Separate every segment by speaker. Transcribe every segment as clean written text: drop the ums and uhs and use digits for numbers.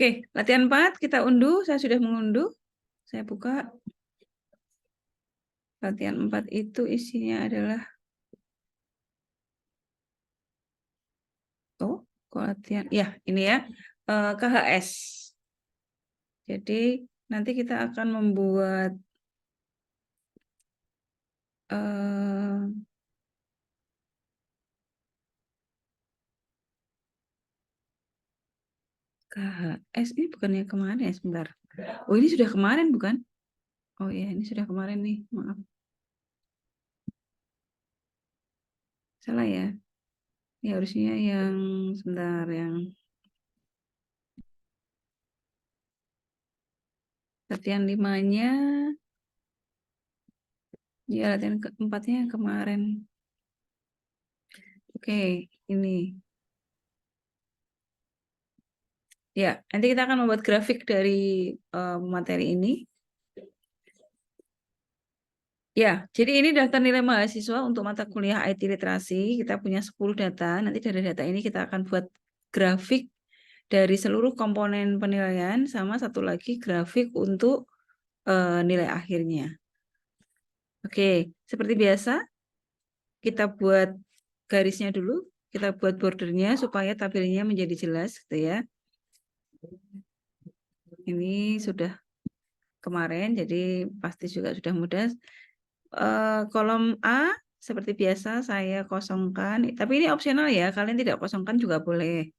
Speaker 1: Oke, latihan 4 kita unduh. Saya sudah mengunduh. Saya buka. Latihan 4 itu isinya adalah kok latihan. Ya, ini ya. KHS. Jadi nanti kita akan membuat KHS ini bukannya kemarin ya, sebentar. Oh, ini sudah kemarin bukan? Oh iya, ini sudah kemarin nih, maaf. Salah ya. Ini harusnya yang sebentar, yang latihan 5-nya. Ya, latihan keempatnya yang kemarin. Oke, ini. Ya, nanti kita akan membuat grafik dari materi ini. Ya, jadi ini daftar nilai mahasiswa untuk mata kuliah IT Literasi. Kita punya 10 data. Nanti dari data ini kita akan buat grafik dari seluruh komponen penilaian, sama satu lagi grafik untuk nilai akhirnya. Oke, seperti biasa, kita buat garisnya dulu. Kita buat bordernya supaya tabelnya menjadi jelas, gitu ya. Ini sudah kemarin, jadi pasti juga sudah mudah. Kolom A seperti biasa saya kosongkan, tapi ini opsional ya, kalian tidak kosongkan juga boleh.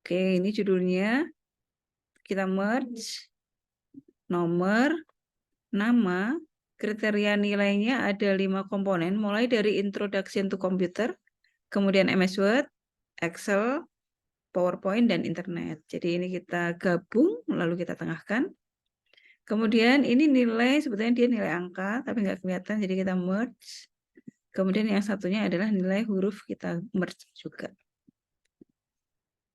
Speaker 1: Oke, ini judulnya kita merge, nomor, nama, kriteria nilainya ada 5 komponen, mulai dari Introduction to Computer, kemudian MS Word, Excel, PowerPoint, dan Internet. Jadi ini kita gabung, lalu kita tengahkan. Kemudian ini nilai, sebetulnya dia nilai angka, tapi nggak kelihatan, jadi kita merge. Kemudian yang satunya adalah nilai huruf, kita merge juga.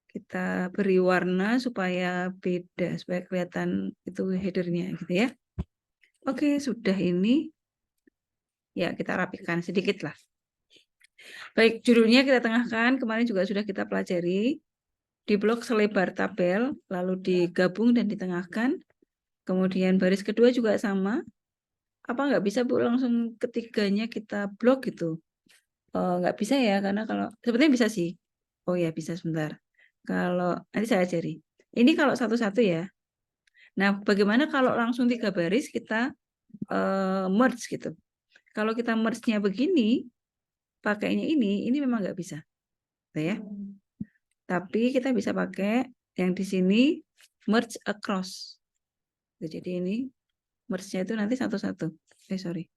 Speaker 1: Kita beri warna supaya beda, supaya kelihatan itu headernya gitu ya. Oke, sudah ini. Ya, kita rapikan sedikit lah. Baik, judulnya kita tengahkan, kemarin juga sudah kita pelajari. Di blok selebar tabel, lalu digabung dan ditengahkan. Kemudian baris kedua juga sama. Apa nggak bisa Bu langsung ketiganya kita blok gitu? Nggak bisa ya, karena kalau sebenarnya bisa sih. Oh ya, bisa sebentar. Kalau nanti saya ajari. Ini kalau satu-satu ya. Nah, bagaimana kalau langsung 3 baris kita merge gitu? Kalau kita merge-nya begini, pakainya ini memang nggak bisa. Ya. Tapi kita bisa pakai yang di sini merge across. Jadi ini merge-nya itu nanti satu-satu. Sorry.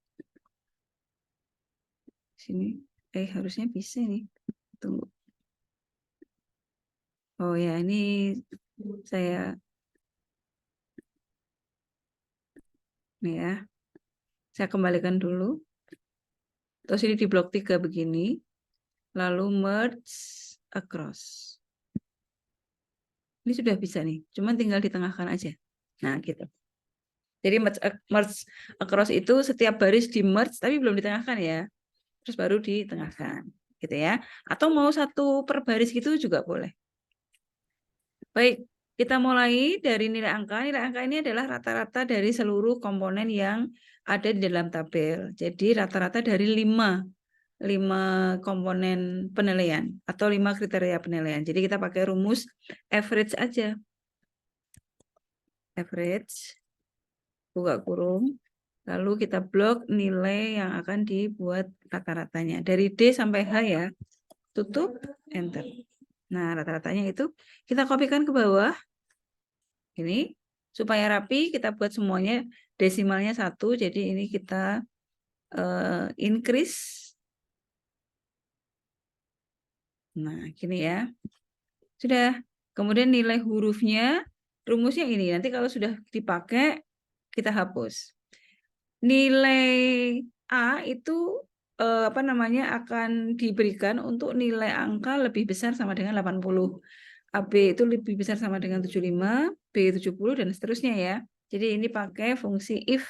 Speaker 1: Sini. Harusnya bisa nih. Tunggu. Oh ya, ini saya nih ya. Saya kembalikan dulu. Terus ini di blok 3 begini. Lalu merge across. Ini sudah bisa nih. Cuman tinggal ditengahkan aja. Nah, gitu. Jadi merge across itu setiap baris di merge tapi belum ditengahkan ya. Terus baru ditengahkan. Gitu ya. Atau mau satu per baris gitu juga boleh. Baik, kita mulai dari nilai angka. Nilai angka ini adalah rata-rata dari seluruh komponen yang ada di dalam tabel. Jadi rata-rata dari 5 komponen penilaian atau 5 kriteria penilaian. Jadi kita pakai rumus average aja. Average, buka kurung, lalu kita blok nilai yang akan dibuat rata-ratanya. Dari D sampai H ya, tutup, enter. Nah, rata-ratanya itu kita kopikan ke bawah. Ini, supaya rapi, kita buat semuanya desimalnya 1, jadi ini kita increase. Nah, gini ya. Sudah. Kemudian nilai hurufnya, rumusnya ini. Nanti kalau sudah dipakai, kita hapus. Nilai A itu akan diberikan untuk nilai angka lebih besar sama dengan 80. AB itu lebih besar sama dengan 75, B 70, dan seterusnya ya. Jadi ini pakai fungsi if.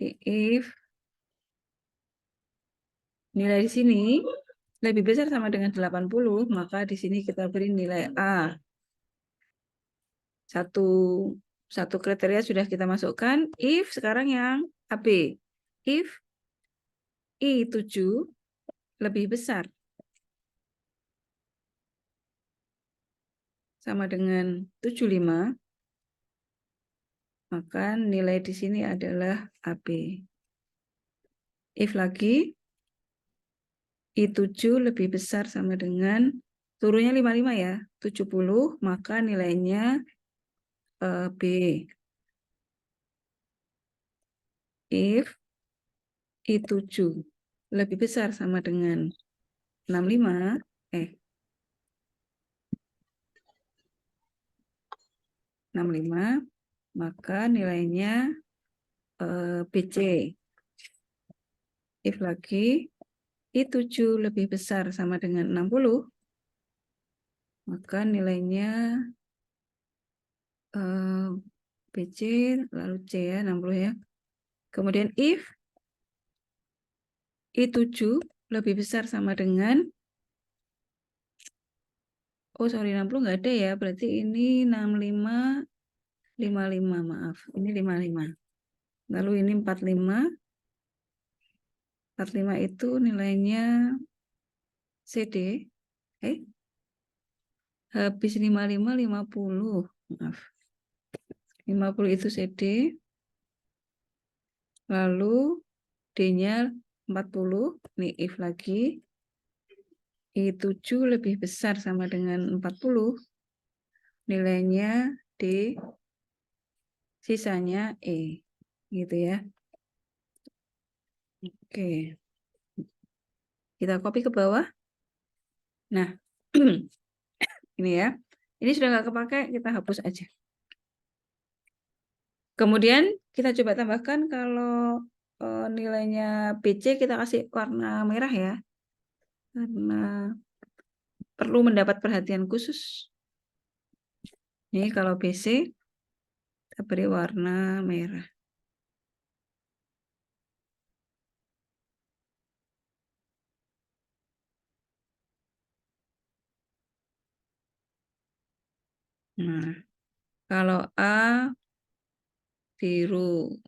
Speaker 1: If nilai di sini lebih besar sama dengan 80, maka di sini kita beri nilai A. Satu kriteria sudah kita masukkan. If sekarang yang AB. If I7 lebih besar sama dengan 75, maka nilai di sini adalah AB. If lagi I7 lebih besar sama dengan, turunnya 55 ya, 70, maka nilainya B. If I7 lebih besar sama dengan 65, 65, maka nilainya BC. If lagi I7 lebih besar sama dengan 60, maka nilainya BC, lalu C ya, 60 ya. Kemudian if I7 lebih besar sama dengan, oh sorry 60 nggak ada ya, berarti ini 65, 55, maaf. Ini 55. Lalu ini 45. 45 itu nilainya CD. Habis 55, 50. Maaf. 50 itu CD. Lalu D-nya 40. Ini if lagi. I7 lebih besar sama dengan 40. Nilainya D. Sisanya E. Gitu ya. Oke. Kita copy ke bawah. Nah, ini ya. Ini sudah nggak kepakai, kita hapus aja. Kemudian kita coba tambahkan kalau nilainya BC kita kasih warna merah ya. Karena perlu mendapat perhatian khusus. Ini kalau BC kita beri warna merah. Nah, kalau A biru.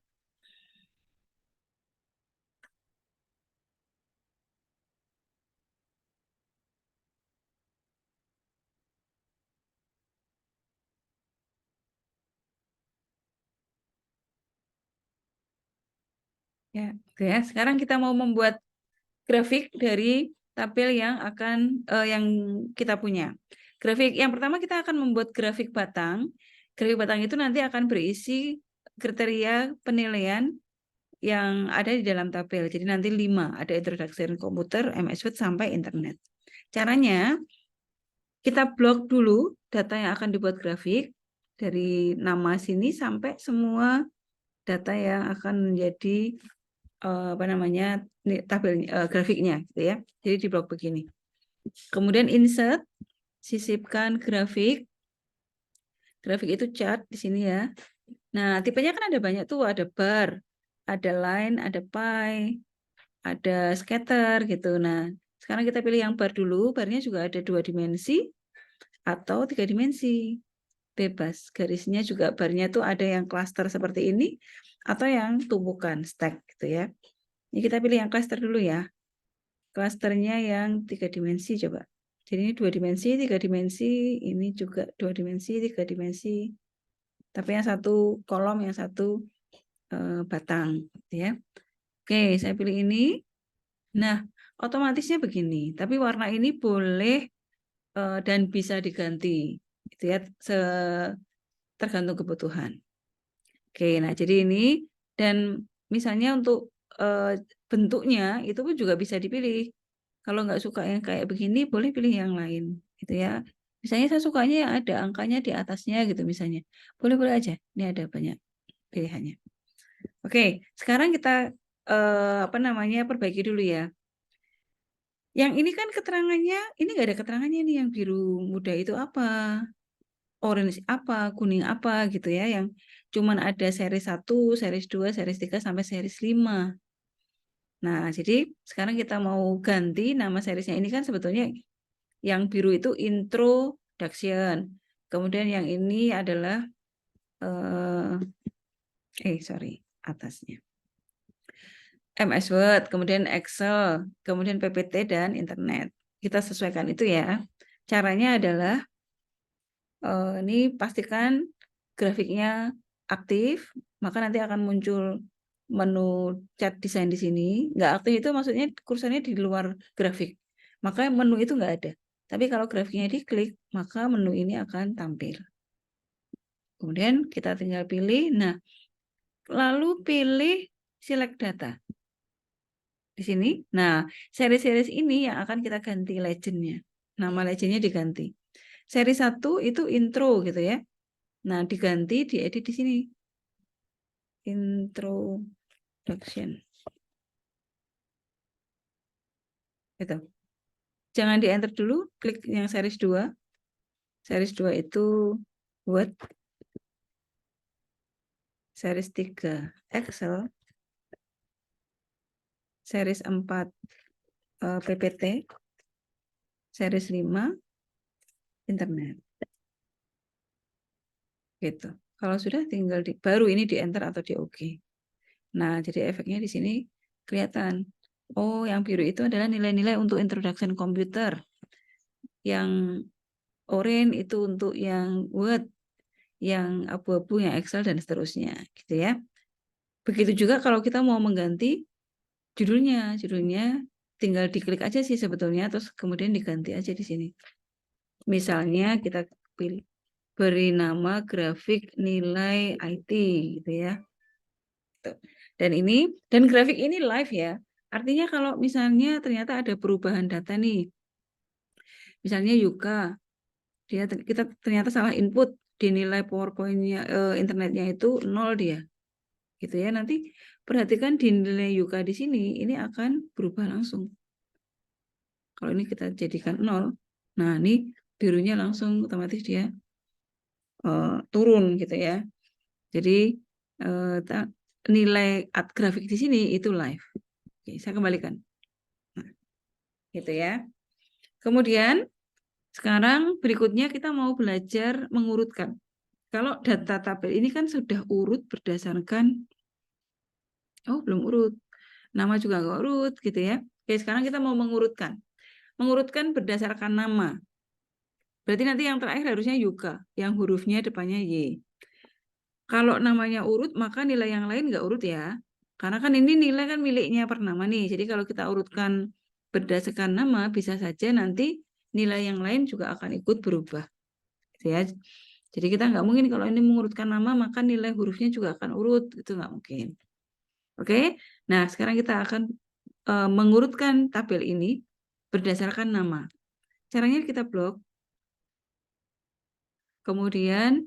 Speaker 1: Ya, oke ya. Sekarang kita mau membuat grafik dari tabel yang yang kita punya. Grafik yang pertama kita akan membuat grafik batang. Grafik batang itu nanti akan berisi kriteria penilaian yang ada di dalam tabel. Jadi nanti 5, ada introduction komputer, MS Word sampai internet. Caranya kita blok dulu data yang akan dibuat grafik dari nama sini sampai semua data yang akan menjadi tabel grafiknya gitu ya. Jadi di blok begini. Kemudian insert, sisipkan grafik. Grafik itu chart di sini ya. Nah, tipenya kan ada banyak tuh, ada bar, ada line, ada pie, ada scatter gitu. Nah, sekarang kita pilih yang bar dulu. Barnya juga ada 2 dimensi atau 3 dimensi. Bebas. Garisnya juga barnya tuh ada yang cluster seperti ini atau yang tumpukan stack gitu ya. Ini kita pilih yang cluster dulu ya. Klasternya yang 3 dimensi coba. Jadi ini 2 dimensi, 3 dimensi, ini juga 2 dimensi, 3 dimensi. Tapi yang satu kolom, yang satu batang ya. Oke, saya pilih ini. Nah, otomatisnya begini, tapi warna ini boleh dan bisa diganti gitu ya, tergantung kebutuhan. Oke, nah jadi ini, dan misalnya untuk bentuknya itu pun juga bisa dipilih. Kalau nggak suka yang kayak begini, boleh pilih yang lain, gitu ya. Misalnya saya sukanya yang ada angkanya di atasnya gitu misalnya. Boleh-boleh aja. Ini ada banyak pilihannya. Oke, sekarang kita perbaiki dulu ya. Yang ini kan keterangannya, ini nggak ada keterangannya nih, yang biru muda itu apa, orange apa, kuning apa gitu ya, yang cuman ada seri 1, seri 2, seri 3 sampai seri 5. Nah, jadi sekarang kita mau ganti nama seriesnya. Ini kan sebetulnya yang biru itu introduction. Kemudian yang ini adalah atasnya. MS Word, kemudian Excel, kemudian PPT dan internet. Kita sesuaikan itu ya. Caranya adalah ini pastikan grafiknya aktif, maka nanti akan muncul menu chat desain di sini. Nggak aktif itu maksudnya kursornya di luar grafik. Maka menu itu nggak ada. Tapi kalau grafiknya diklik, maka menu ini akan tampil. Kemudian kita tinggal pilih. Nah, lalu pilih select data. Di sini. Nah, seri-series ini yang akan kita ganti legend-nya. Nama legend-nya diganti. Seri 1 itu intro gitu ya. Nah, diganti, diedit di sini. Introduction. Gitu. Jangan di-enter dulu, klik yang series 2. Series 2 itu Word. Series 3 Excel. Series 4 PPT. Series 5 internet. Gitu. Kalau sudah tinggal baru ini di-enter atau di-OK. Nah, jadi efeknya di sini kelihatan. Oh, yang biru itu adalah nilai-nilai untuk introduction komputer. Yang oranye itu untuk yang Word, yang abu-abu yang Excel dan seterusnya, gitu ya. Begitu juga kalau kita mau mengganti judulnya tinggal diklik aja sih sebetulnya, terus kemudian diganti aja di sini. Misalnya kita pilih beri nama grafik nilai IT, gitu ya. Dan grafik ini live ya. Artinya kalau misalnya ternyata ada perubahan data nih, misalnya Yuka, kita ternyata salah input di nilai PowerPoint-nya, internetnya itu 0 dia, gitu ya. Nanti perhatikan di nilai Yuka di sini, ini akan berubah langsung. Kalau ini kita jadikan 0, nah ini birunya langsung otomatis dia turun gitu ya. Jadi nilai grafik di sini itu live. Oke, saya kembalikan. Nah, gitu ya. Kemudian sekarang berikutnya kita mau belajar mengurutkan. Kalau data tabel ini kan sudah urut berdasarkan, belum urut. Nama juga nggak urut gitu ya. Oke, sekarang kita mau mengurutkan. Mengurutkan berdasarkan nama. Berarti nanti yang terakhir harusnya Yuka, yang hurufnya depannya Y. Kalau namanya urut, maka nilai yang lain nggak urut ya. Karena kan ini nilai kan miliknya per nama nih. Jadi kalau kita urutkan berdasarkan nama, bisa saja nanti nilai yang lain juga akan ikut berubah. Gitu ya. Jadi kita nggak mungkin kalau ini mengurutkan nama, maka nilai hurufnya juga akan urut. Itu nggak mungkin. Oke, nah sekarang kita akan mengurutkan tabel ini berdasarkan nama. Caranya kita blok. Kemudian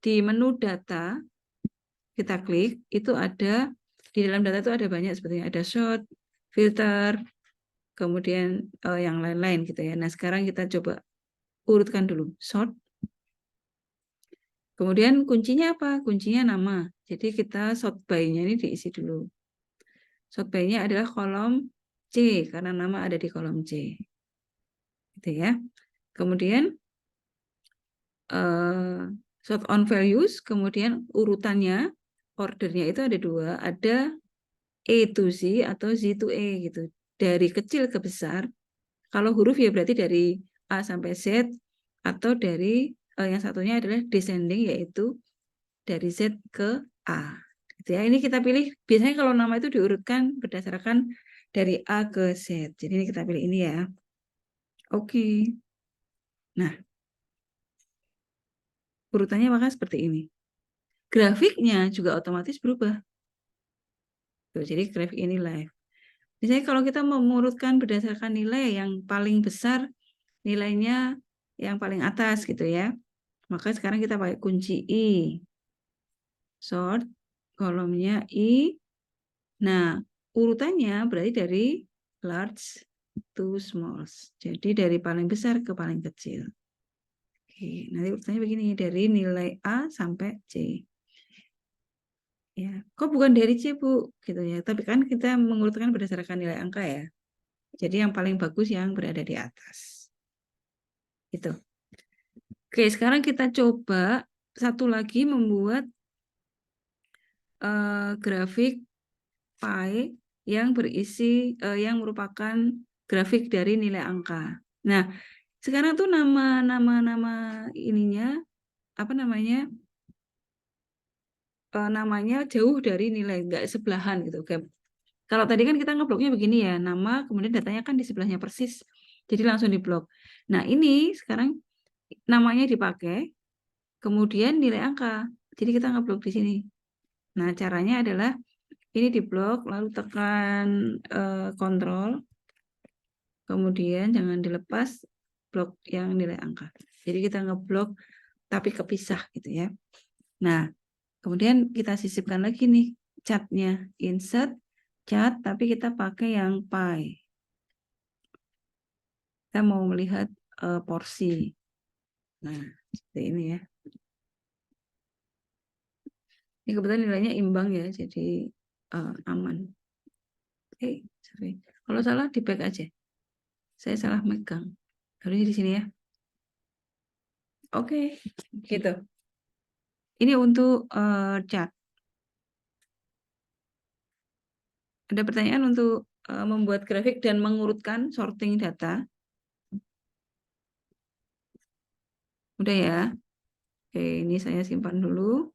Speaker 1: di menu data, kita klik, itu ada, di dalam data itu ada banyak sepertinya, ada sort, filter, kemudian yang lain-lain gitu ya. Nah sekarang kita coba urutkan dulu, sort. Kemudian kuncinya apa? Kuncinya nama. Jadi kita sort by-nya ini diisi dulu. Sort by-nya adalah kolom C, karena nama ada di kolom C. Gitu ya. Kemudian sort on values, kemudian urutannya, ordernya itu ada 2, ada A to Z atau Z to A gitu. Dari kecil ke besar. Kalau huruf ya berarti dari A sampai Z, atau dari yang satunya adalah descending, yaitu dari Z ke A. Gitu ya. Ini kita pilih, biasanya kalau nama itu diurutkan berdasarkan dari A ke Z. Jadi ini kita pilih ini ya. Oke. Nah, urutannya maka seperti ini. Grafiknya juga otomatis berubah. Tuh, jadi grafik ini live. Misalnya kalau kita mengurutkan berdasarkan nilai yang paling besar, nilainya yang paling atas gitu ya. Maka sekarang kita pakai kunci I. Sort, kolomnya I. Nah, urutannya berarti dari large to small. Jadi dari paling besar ke paling kecil. Oke, nanti urutannya begini, dari nilai A sampai C. Ya, kok bukan dari C, Bu? Gitu ya. Tapi kan kita mengurutkan berdasarkan nilai angka ya. Jadi yang paling bagus yang berada di atas. Itu. Oke, sekarang kita coba satu lagi membuat grafik pie yang berisi yang merupakan grafik dari nilai angka. Nah, sekarang tuh nama ininya apa namanya? Namanya jauh dari nilai, nggak sebelahan gitu. Kayak kalau tadi kan kita ngebloknya begini ya, nama kemudian datanya kan di sebelahnya persis. Jadi langsung diblok. Nah, ini sekarang namanya dipakai, kemudian nilai angka. Jadi kita ngeblok di sini. Nah, caranya adalah ini diblok, lalu tekan kontrol, kemudian jangan dilepas blok yang nilai angka. Jadi kita ngeblok tapi kepisah gitu ya. Nah, kemudian kita sisipkan lagi nih catnya, insert cat, tapi kita pakai yang pie. Kita mau melihat porsi. Nah, seperti ini ya. Ini kebetulan nilainya imbang ya, jadi aman. Oke, sorry. Kalau salah di back aja. Saya salah megang. Harusnya di sini ya. Oke, gitu. Ini untuk cat. Ada pertanyaan untuk membuat grafik dan mengurutkan sorting data? Udah ya? Oke, ini saya simpan dulu.